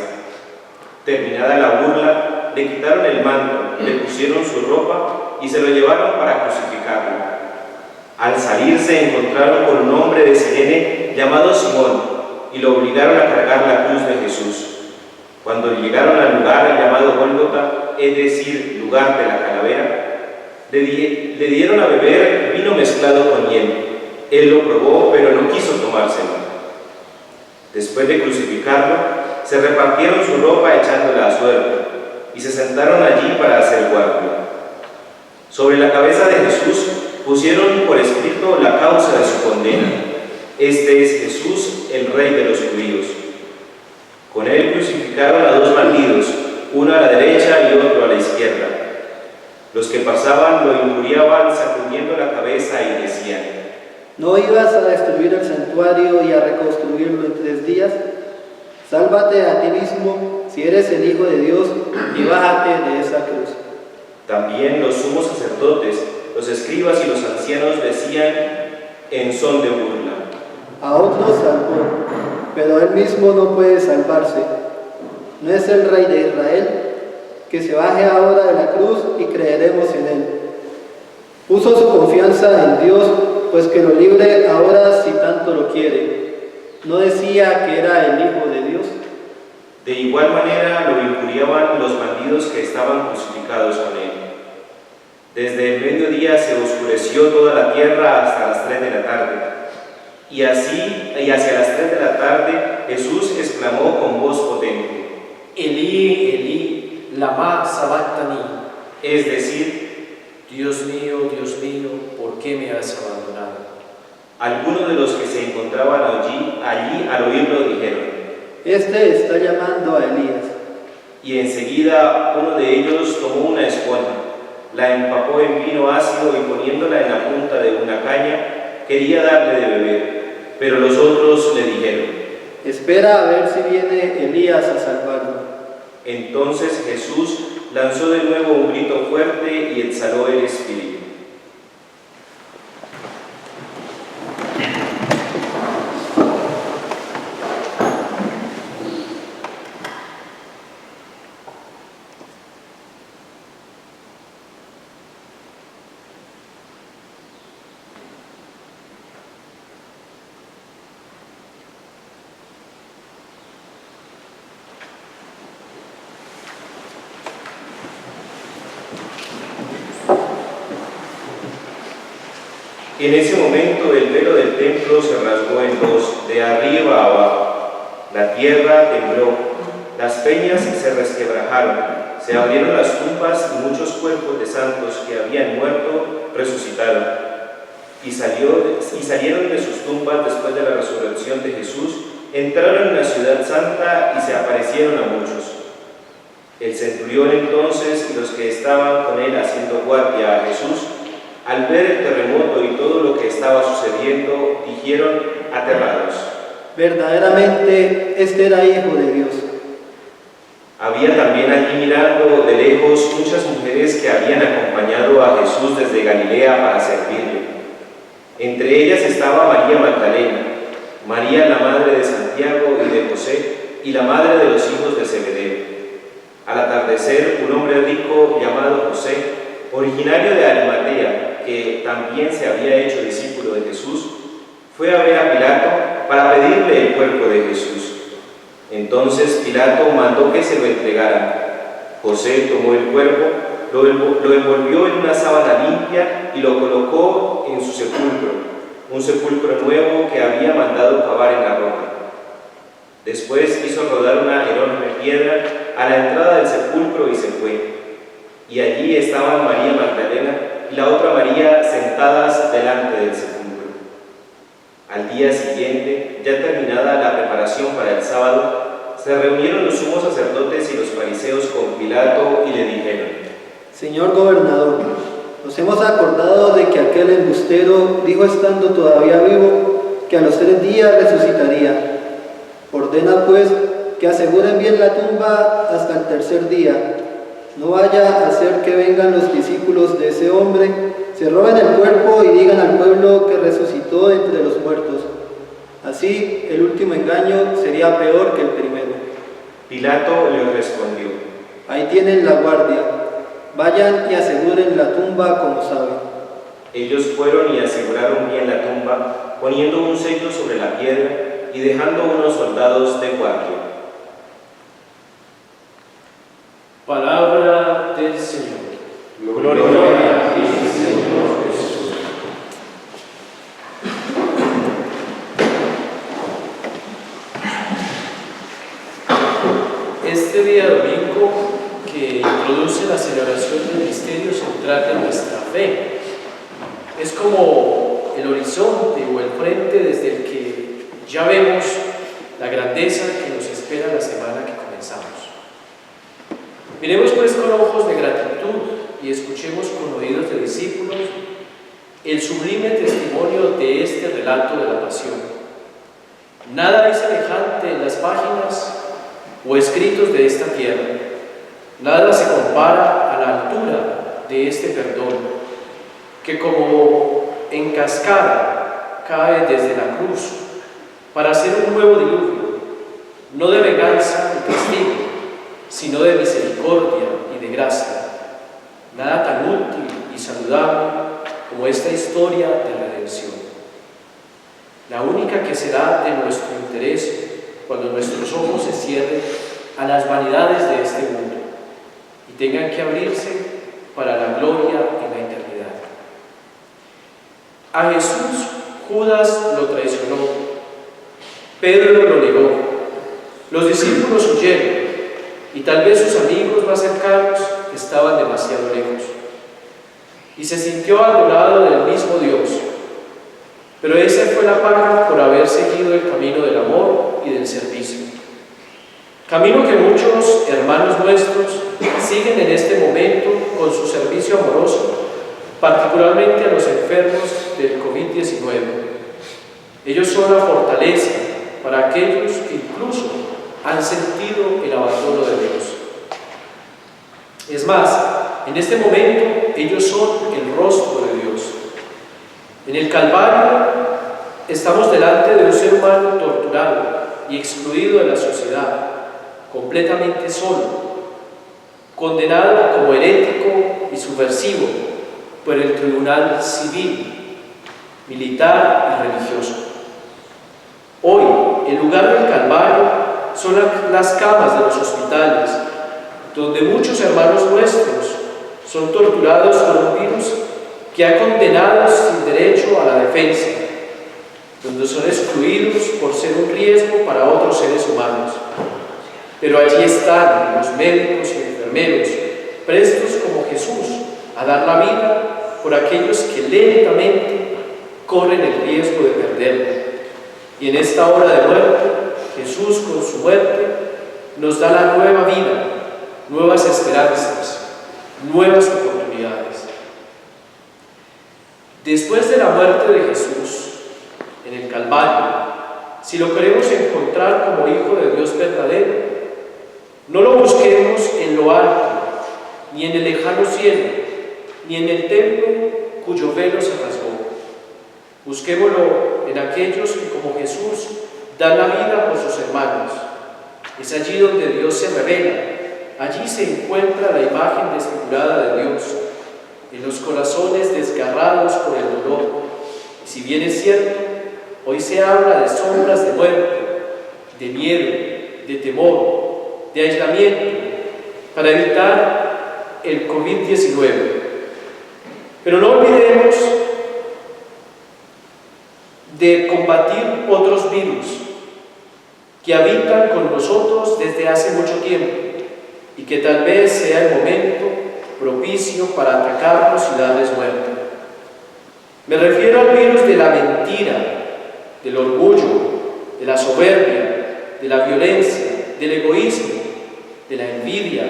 Terminada la burla, le quitaron el manto, le pusieron su ropa y se lo llevaron para crucificarlo. Al salir se encontraron con un hombre de Cirene llamado Simón y lo obligaron a cargar la cruz de Jesús. Cuando llegaron al lugar llamado Gólgota, es decir, lugar de la calavera, le dieron a beber vino mezclado con hiel. Él lo probó, pero no quiso tomárselo. Después de crucificarlo, se repartieron su ropa echándola a suerte, y se sentaron allí para hacer guardia. Sobre la cabeza de Jesús pusieron por escrito la causa de su condena: Este es Jesús, el Rey de los judíos. Con él crucificaron a dos bandidos, uno a la derecha y otro a la izquierda. Los que pasaban lo injuriaban sacudiendo la cabeza y decían: ¿No ibas a destruir el santuario y a reconstruirlo en 3 días? Sálvate a ti mismo si eres el Hijo de Dios y bájate de esa cruz. También los sumos sacerdotes, los escribas y los ancianos decían en son de burla: A otros salvó, pero él mismo no puede salvarse. ¿No es el Rey de Israel? Que se baje ahora de la cruz y creeremos en él. Puso su confianza en Dios, pues que lo libre ahora si tanto lo quiere. ¿No decía que era el Hijo de Dios? De igual manera lo injuriaban los bandidos que estaban crucificados con él. Desde el mediodía se oscureció toda la tierra hasta las 3 de la tarde. Y hacia las 3 de la tarde Jesús exclamó con voz potente: Elí, Elí, lama sabactani. Es decir: Dios mío, ¿por qué me has abandonado? Algunos de los que se encontraban allí al oírlo dijeron: Este está llamando a Elías. Y enseguida uno de ellos tomó una esponja, la empapó en vino ácido y poniéndola en la punta de una caña, quería darle de beber. Pero los otros le dijeron: Espera a ver si viene Elías a salvarlo. Entonces Jesús lanzó de nuevo un grito fuerte y exhaló el espíritu. En ese momento el velo del templo se rasgó en dos, de arriba a abajo. La tierra tembló, las peñas se resquebrajaron, se abrieron las tumbas y muchos cuerpos de santos que habían muerto resucitaron. Y salieron de sus tumbas después de la resurrección de Jesús, entraron en la ciudad santa y se aparecieron a muchos. El centurión entonces y los que estaban con él haciendo guardia a Jesús, al ver el terremoto y todo lo que estaba sucediendo, dijeron aterrados: Verdaderamente, este era Hijo de Dios. Había también allí mirando de lejos muchas mujeres que habían acompañado a Jesús desde Galilea para servirle. Entre ellas estaba María Magdalena, María la madre de Santiago y de José, y la madre de los hijos de Zebedeo. Al atardecer, un hombre rico llamado José, originario de Arimatea, que también se había hecho discípulo de Jesús, fue a ver a Pilato para pedirle el cuerpo de Jesús. Entonces Pilato mandó que se lo entregaran. José tomó el cuerpo, lo envolvió en una sábana limpia y lo colocó en su sepulcro, un sepulcro nuevo que había mandado cavar en la roca. Después hizo rodar una enorme piedra a la entrada del sepulcro y se fue. Y allí estaban María Magdalena y la otra María sentadas delante del sepulcro. Al día siguiente, ya terminada la preparación para el sábado, se reunieron los sumos sacerdotes y los fariseos con Pilato y le dijeron: Señor gobernador, nos hemos acordado de que aquel embustero dijo estando todavía vivo que a los 3 días resucitaría. Ordena pues que aseguren bien la tumba hasta el 3er día. No vaya a hacer que vengan los discípulos de ese hombre, se roben el cuerpo y digan al pueblo que resucitó entre los muertos. Así, el último engaño sería peor que el primero. Pilato le respondió: Ahí tienen la guardia. Vayan y aseguren la tumba como saben. Ellos fueron y aseguraron bien la tumba, poniendo un sello sobre la piedra y dejando unos soldados de guardia. Palabra del Señor. Gloria a ti, Señor Jesús. Este día domingo que introduce la celebración del misterio central de nuestra fe es como el horizonte o el frente desde el que ya vemos la grandeza que nos espera la semana que comenzamos. Miremos pues con ojos de gratitud y escuchemos con oídos de discípulos el sublime testimonio de este relato de la pasión. Nada hay semejante en las páginas o escritos de esta tierra. Nada se compara a la altura de este perdón, que como en cascada cae desde la cruz para hacer un nuevo diluvio, no de venganza y castigo, sino de misericordia y de gracia. Nada tan útil y saludable como esta historia de redención. La única que será de nuestro interés cuando nuestros ojos se cierren a las vanidades de este mundo y tengan que abrirse para la gloria en la eternidad. A Jesús Judas lo traicionó, Pedro lo negó, los discípulos huyeron y tal vez sus amigos más cercanos estaban demasiado lejos. Y se sintió adorado del mismo Dios. Pero esa fue la paga por haber seguido el camino del amor y del servicio. Camino que muchos hermanos nuestros siguen en este momento con su servicio amoroso, particularmente a los enfermos del COVID-19. Ellos son la fortaleza para aquellos que incluso han sentido el abandono de Dios. Es más, en este momento ellos son el rostro de Dios. En el Calvario estamos delante de un ser humano torturado y excluido de la sociedad, completamente solo, condenado como herético y subversivo por el tribunal civil, militar y religioso. Hoy, el lugar del Calvario son las camas de los hospitales, donde muchos hermanos nuestros son torturados por un virus que ha condenado sin derecho a la defensa, donde son excluidos por ser un riesgo para otros seres humanos. Pero allí están los médicos y enfermeros, prestos como Jesús a dar la vida por aquellos que lentamente corren el riesgo de perderla. Y en esta hora de muerte, Jesús con su muerte nos da la nueva vida, nuevas esperanzas, nuevas oportunidades. Después de la muerte de Jesús en el Calvario, si lo queremos encontrar como Hijo de Dios verdadero, no lo busquemos en lo alto, ni en el lejano cielo, ni en el templo cuyo velo se rasgó. Busquémoslo en aquellos que como Jesús dan la vida por sus hermanos. Es allí donde Dios se revela, allí se encuentra la imagen desfigurada de Dios, en los corazones desgarrados por el dolor. Y si bien es cierto, Hoy se habla de sombras de muerte, de miedo, de temor, de aislamiento, para evitar el COVID-19. Pero no olvidemos de combatir otros virus que habitan con nosotros desde hace mucho tiempo y que tal vez sea el momento propicio para atacarlos y darles muerte. Me refiero al virus de la mentira, del orgullo, de la soberbia, de la violencia, del egoísmo, de la envidia,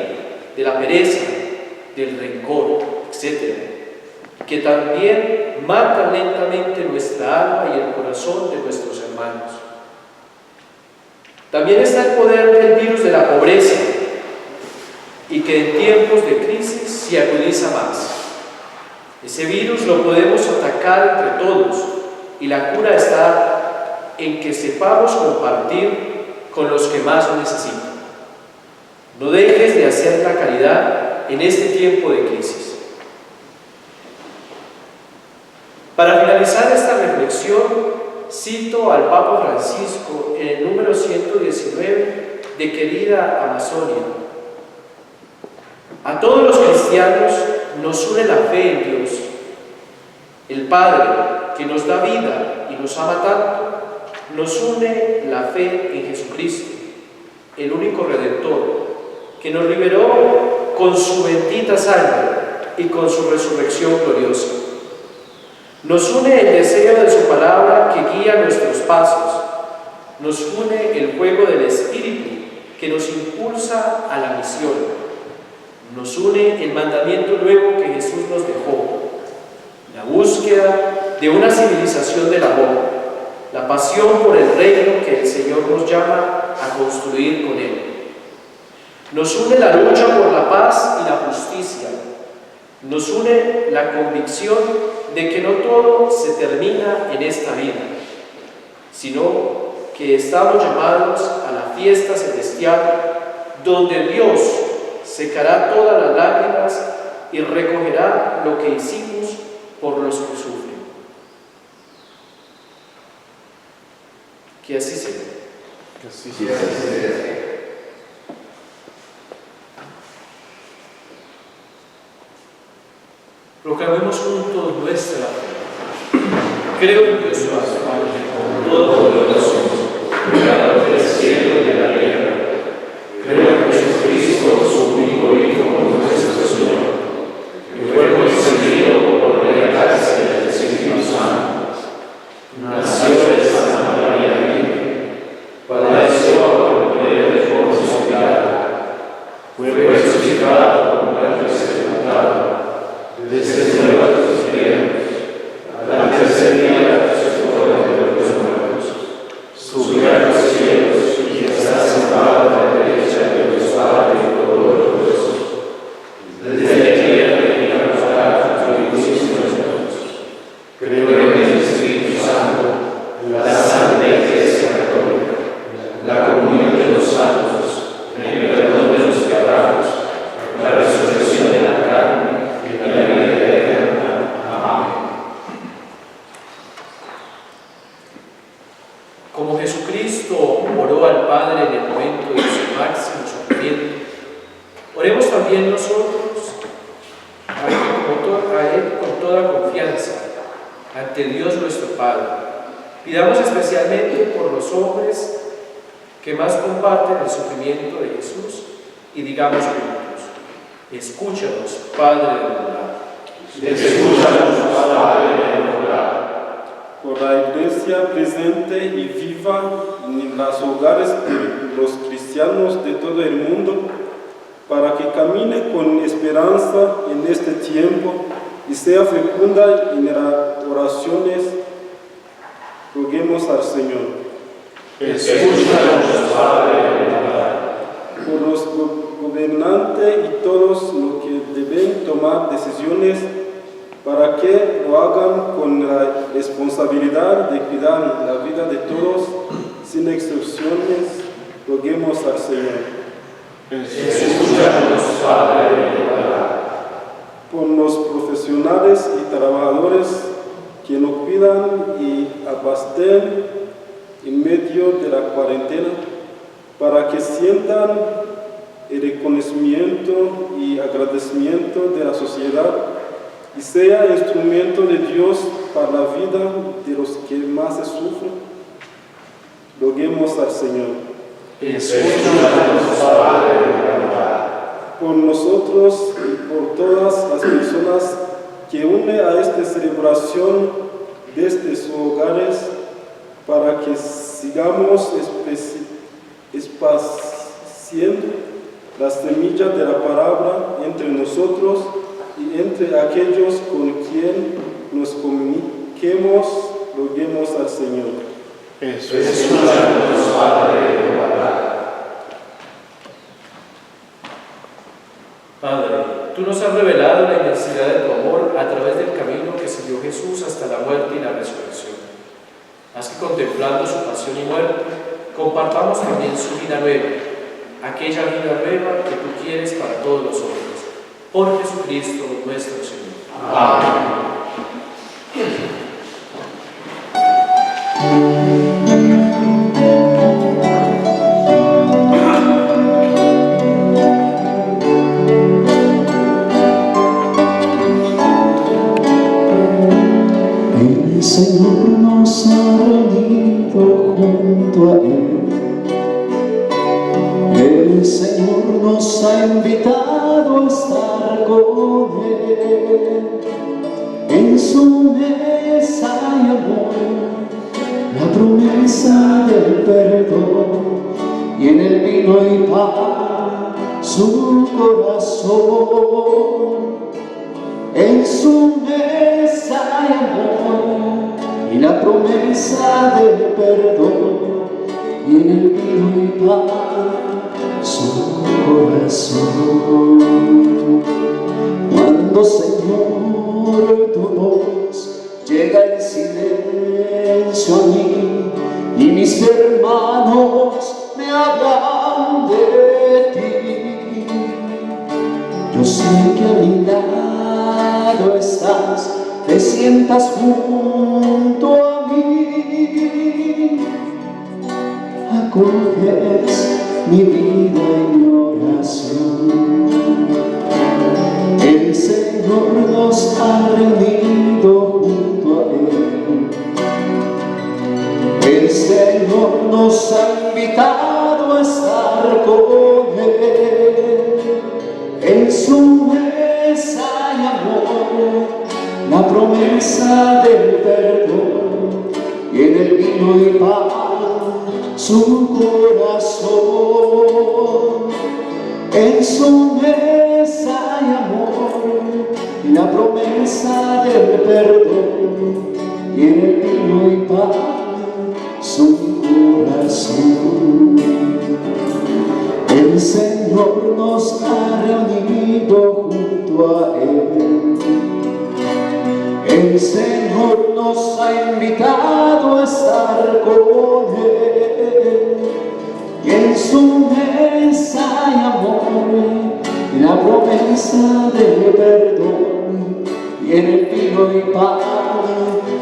de la pereza, del rencor, etc., que también mata lentamente nuestra alma y el corazón de nuestros hermanos. También está el poder del virus de la pobreza, y que en tiempos de crisis se agudiza más. Ese virus lo podemos atacar entre todos, y la cura está en que sepamos compartir con los que más lo necesitan. No dejes de hacer la caridad en este tiempo de crisis. Para finalizar esta reflexión, cito al Papa Francisco en el número 119 de Querida Amazonia. A todos los cristianos nos une la fe en Dios, el Padre que nos da vida y nos ama tanto. Nos une la fe en Jesucristo, el único Redentor, que nos liberó con su bendita sangre y con su resurrección gloriosa. Nos une el deseo de su palabra que guía nuestros pasos. Nos une el fuego del Espíritu que nos impulsa a la misión. Nos une el mandamiento nuevo que Jesús nos dejó, la búsqueda de una civilización del amor, la pasión por el reino que el Señor nos llama a construir con Él. Nos une la lucha por la paz y la justicia. Nos une la convicción de que no todo se termina en esta vida, sino que estamos llamados a la fiesta celestial, donde Dios secará todas las lágrimas y recogerá lo que hicimos por los que sufren. Que así sea. Que así sea. Proclamemos juntos nuestra fe. Creo en Dios Padre, Todopoderoso, Creador del cielo y de la tierra. Creo en Jesucristo, su único Hijo, nuestro Señor, que fue concebido por la gracia del Espíritu Santo. Nació de Santa María Virgen, padeció por el poder de Poncio Pilato, fue crucificado por muerte sepultado, descendió a los cielos, al tercer día resucitó de entre los muertos, subió a los cielos y está sentado a la derecha de Dios Padre Todopoderoso. Desde allí venirá a pagar sus juicios nuestros. Creo en el Espíritu Santo, la Santa Iglesia Católica, la comunión de los santos, el perdón de los pecados, la resurrección de la carne y la vida eterna. Amén. Como Jesucristo oró al Padre en el momento de su máximo sufrimiento, oremos también nosotros a Él con toda confianza ante Dios nuestro Padre. Pidamos especialmente por los hombres que más comparten el sufrimiento de Jesús y digamos juntos: escúchanos, Padre de bondad. Escúchanos, Padre de bondad. Por la Iglesia presente y viva en los hogares de los cristianos de todo el mundo, para que camine con esperanza en este tiempo y sea fecunda en las oraciones, roguemos al Señor. Escúchanos, Padre de bondad. Por los gobernantes y todos los que deben tomar decisiones, para que lo hagan con la responsabilidad de cuidar la vida de todos, sin excepciones, roguemos al Señor. Escúchanos, Padre de bondad. Por los profesionales y trabajadores que no pidan y abasten en medio de la cuarentena para que sientan el reconocimiento y agradecimiento de la sociedad y sea instrumento de Dios para la vida de los que más se sufren. Roguemos al Señor. Por nosotros y por todas las personas que unen a esta celebración desde sus hogares, para que sigamos esparciendo las semillas de la palabra entre nosotros y entre aquellos con quien nos comuniquemos, roguemos al Señor. Padre, tú nos has revelado la inmensidad de tu amor a través del camino que siguió Jesús hasta la muerte y la resurrección. Haz que contemplando su pasión y muerte, compartamos también su vida nueva, aquella vida nueva que tú quieres para todos los hombres. Por Jesucristo nuestro Señor. Amén. El Señor nos ha reunido junto a Él. El Señor nos ha invitado a estar con Él. En su mesa hay amor, la promesa del perdón, y en el vino y pan su corazón. En su mesa hay amor y la promesa del perdón, y en el vino y pan su corazón. Cuando, Señor, tu voz llega en silencio a mí y mis hermanos me hablan de ti, yo sé que a mi lado estás, te sientas junto a mí, acoges mi vida y mi oración. El Señor nos ha reunido junto a Él. El Señor nos ha invitado a estar con Él. En su mesa hay amor, la promesa del perdón, y en el vino y pan su corazón. En su mesa hay amor y la promesa del perdón, y en el vino y pan su corazón. El Señor nos ha reunido junto a Él. El Señor nos ha invitado a estar con Él. Y en su mesa hay amor y la promesa del perdón, y en el vino y pan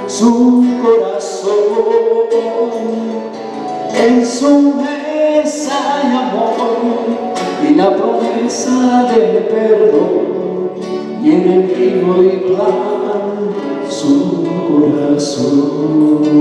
su corazón. En su mesa hay amor y la promesa del perdón, y en el vino y pan su corazón.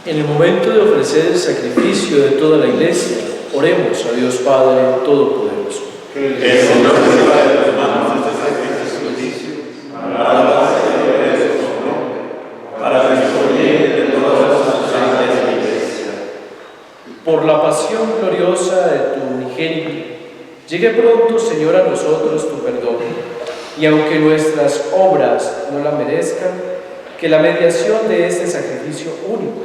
En el momento de ofrecer el sacrificio de toda la Iglesia, oremos a Dios Padre Todopoderoso. Que el Señor reciba de tus manos este sacrificio, para la paz de su nombre, para nuestro bien de todas las santas de la Iglesia. Por la pasión gloriosa de tu unigénito, llegue pronto, Señor, a nosotros tu perdón, y aunque nuestras obras no la merezcan, que la mediación de este sacrificio único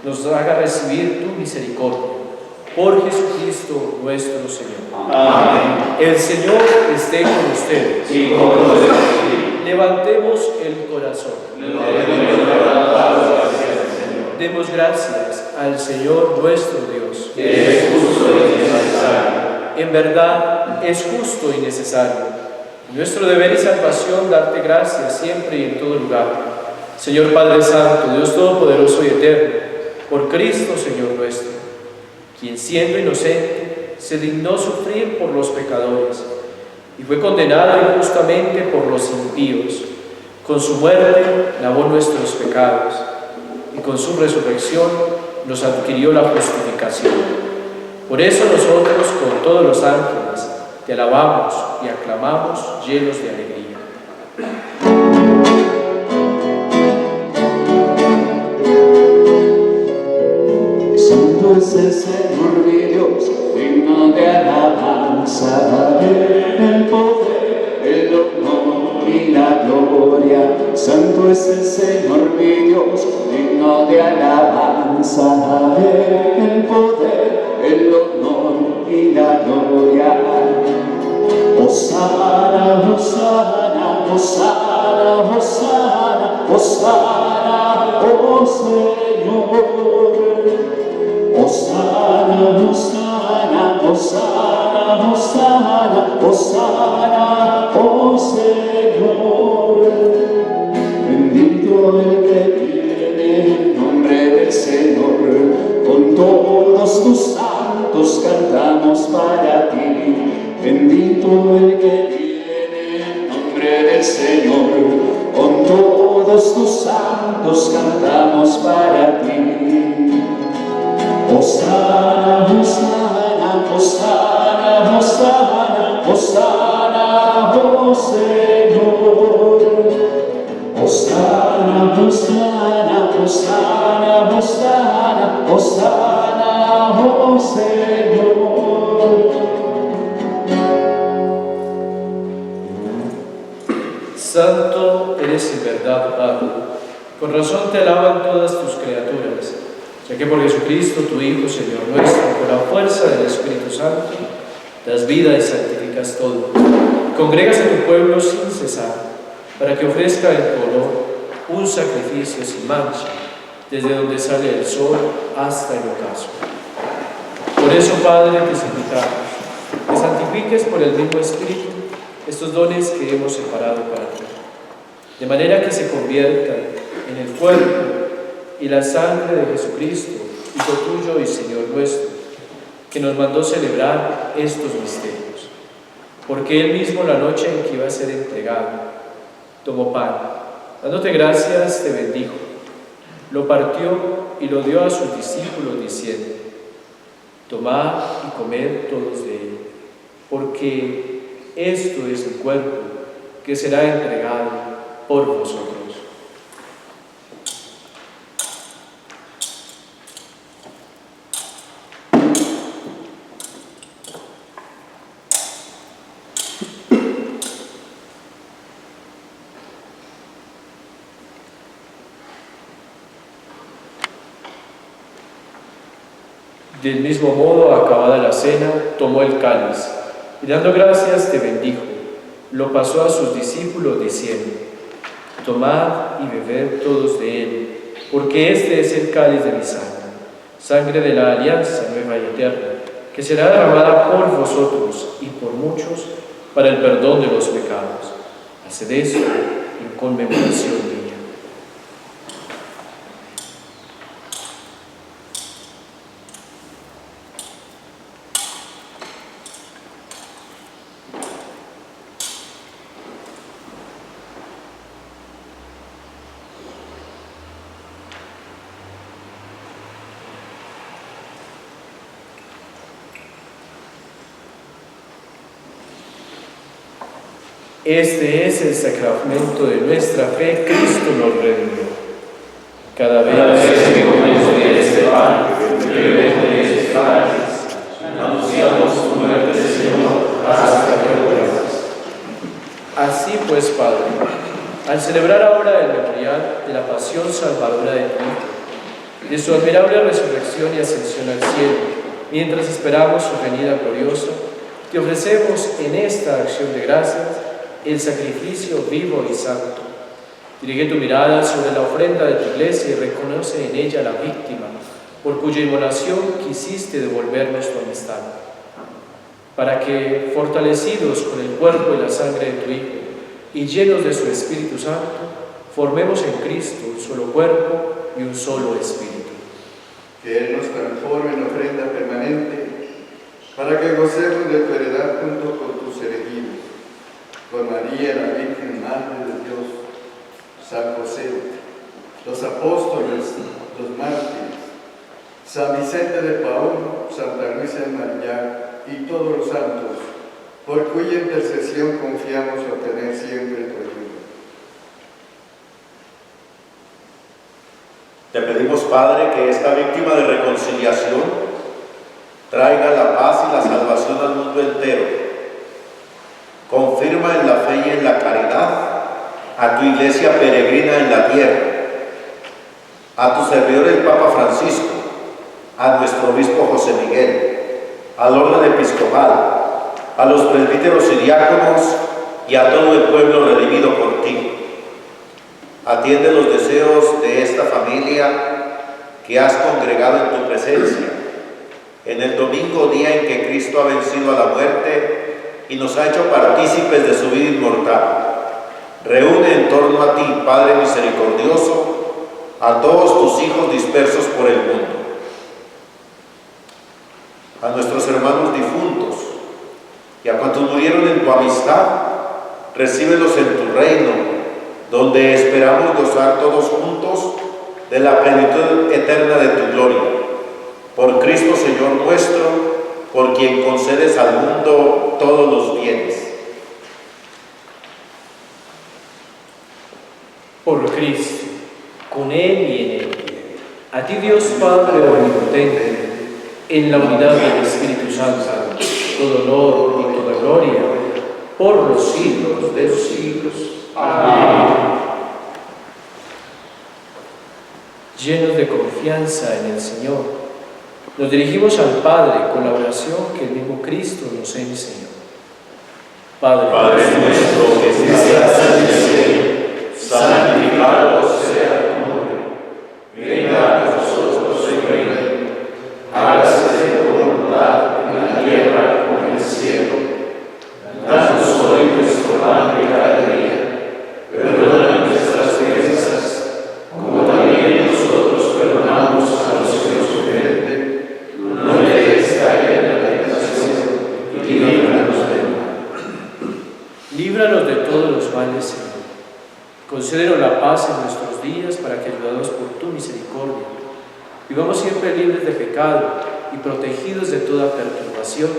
nos haga recibir tu misericordia. Por Jesucristo nuestro Señor. Amén. El Señor esté con ustedes. Y con tu espíritu. Levantemos el corazón. Demos gracias al Señor nuestro Dios. Es justo y necesario. En verdad es justo y necesario. Nuestro deber y salvación darte gracias siempre y en todo lugar. Señor Padre Santo, Dios Todopoderoso y Eterno, por Cristo Señor nuestro, quien siendo inocente se dignó sufrir por los pecadores y fue condenado injustamente por los impíos. Con su muerte lavó nuestros pecados y con su resurrección nos adquirió la justificación. Por eso nosotros con todos los ángeles te alabamos y aclamamos llenos de alegría. Santo es el Señor mi Dios, digno de alabanza, el poder, el honor y la gloria. Santo es el Señor mi Dios, digno de alabanza, el poder, el honor y la gloria. Hosana, Hosana, Hosana, Hosana, Hosana, oh Señor. Hosana, Hosana, Hosana, Hosana, Hosana, oh Señor. Bendito el que viene en nombre del Señor, con todos tus santos cantamos para ti. Bendito el que viene en nombre del Señor, con todos tus santos cantamos para ti. Hosana, Hosana, Hosana, Hosana, Hosana, oh Señor. Hosana, Hosana, Hosana, Hosana, Hosana, oh Señor. Santo eres en verdad, Padre. Con razón te alaban todas tus criaturas, ya que por Jesucristo, tu Hijo, Señor nuestro, con la fuerza del Espíritu Santo, das vida y santificas todo. Congregas a tu pueblo sin cesar, para que ofrezca en tu honor un sacrificio sin mancha, desde donde sale el sol hasta el ocaso. Por eso, Padre, te suplicamos, que santifiques por el mismo Espíritu estos dones que hemos separado para ti, de manera que se conviertan en el cuerpo y la sangre de Jesucristo, Hijo tuyo y Señor nuestro, que nos mandó celebrar estos misterios. Porque Él mismo, la noche en que iba a ser entregado, tomó pan, dándote gracias, te bendijo, lo partió y lo dio a sus discípulos, diciendo: tomad y comed todos de él, porque esto es mi cuerpo, que será entregado por vosotros. Del mismo modo, acabada la cena, tomó el cáliz y dando gracias te bendijo, lo pasó a sus discípulos diciendo: tomad y bebed todos de él, porque este es el cáliz de mi sangre, sangre de la alianza nueva y eterna, que será derramada por vosotros y por muchos para el perdón de los pecados. Haced esto en conmemoración mía. Este es el sacramento de nuestra fe. Cristo nos redimió. Cada vez que comemos de este pan y bebemos de este cáliz, anunciamos tu muerte, Señor, hasta que vuelvas. Así pues, Padre, al celebrar ahora el memorial de la pasión salvadora de tu Hijo, de su admirable resurrección y ascensión al cielo, mientras esperamos su venida gloriosa, te ofrecemos en esta acción de gracias el sacrificio vivo y santo. Dirige tu mirada sobre la ofrenda de tu iglesia y reconoce en ella la víctima, por cuya inmolación quisiste devolvernos tu amistad, para que, fortalecidos con el cuerpo y la sangre de tu Hijo, y llenos de su Espíritu Santo, formemos en Cristo un solo cuerpo y un solo Espíritu. Que Él nos transforme en ofrenda permanente, para que gocemos de tu heredad junto con tus elegidos, con María, la Virgen Madre de Dios, San José, los apóstoles, los mártires, San Vicente de Paúl, Santa Luisa de Marillac y todos los santos, por cuya intercesión confiamos obtener siempre tu ayuda. Te pedimos, Padre, que esta víctima de reconciliación traiga la paz y la salvación al mundo entero. Confirma en la fe y en la caridad a tu iglesia peregrina en la tierra, a tu servidor el Papa Francisco, a nuestro obispo José Miguel, al orden episcopal, a los presbíteros y diáconos y a todo el pueblo redimido por ti. Atiende los deseos de esta familia que has congregado en tu presencia, en el domingo, día en que Cristo ha vencido a la muerte y nos ha hecho partícipes de su vida inmortal. Reúne en torno a ti, Padre misericordioso, a todos tus hijos dispersos por el mundo, a nuestros hermanos difuntos y a cuantos murieron en tu amistad. Recíbelos en tu reino, donde esperamos gozar todos juntos de la plenitud eterna de tu gloria. Por Cristo Señor nuestro, por quien concedes al mundo todos los bienes. Por Cristo, con Él y en Él, a ti Dios Padre omnipotente, en la unidad del Espíritu Santo, todo honor y toda gloria, por los siglos de los siglos. Amén. Llenos de confianza en el Señor, nos dirigimos al Padre con la oración que el mismo Cristo nos enseñó. Padre nuestro que estás en el cielo, santificado sea tu nombre. Venga a nosotros el reino. Hágase tu voluntad en la tierra como en el cielo. Danos hoy nuestro pan de cada día. Perdona nuestras ofensas, como también nosotros perdonamos a los que nos ofenden. No me dejes caer en la tentación y líbranos del mal. Líbranos de todos los males, Señor. Concédenos la paz en nuestros días, para que, ayudados por tu misericordia, vivamos siempre libres de pecado y protegidos de toda perturbación,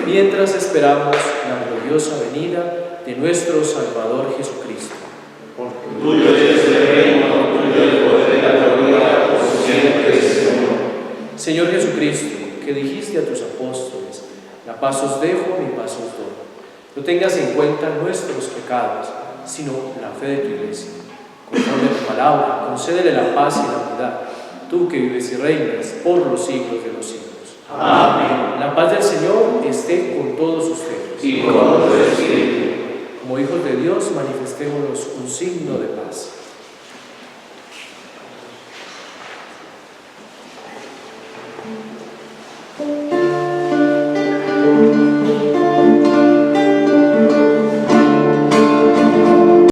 mientras esperamos la gloriosa venida de nuestro Salvador Jesucristo. Porque tuyo es el reino, tuyo el poder y la gloria, por siempre, Señor. Señor Jesucristo, que dijiste a tus apóstoles: la paz os dejo, mi paz os doy. No tengas en cuenta nuestros pecados, sino la fe de tu iglesia. Conforme a tu palabra, concédele la paz y la unidad, tú que vives y reinas por los siglos de los siglos. Amén. La paz del Señor esté con todos ustedes. Y con tu espíritu. Como hijos de Dios, manifestémonos un signo de paz.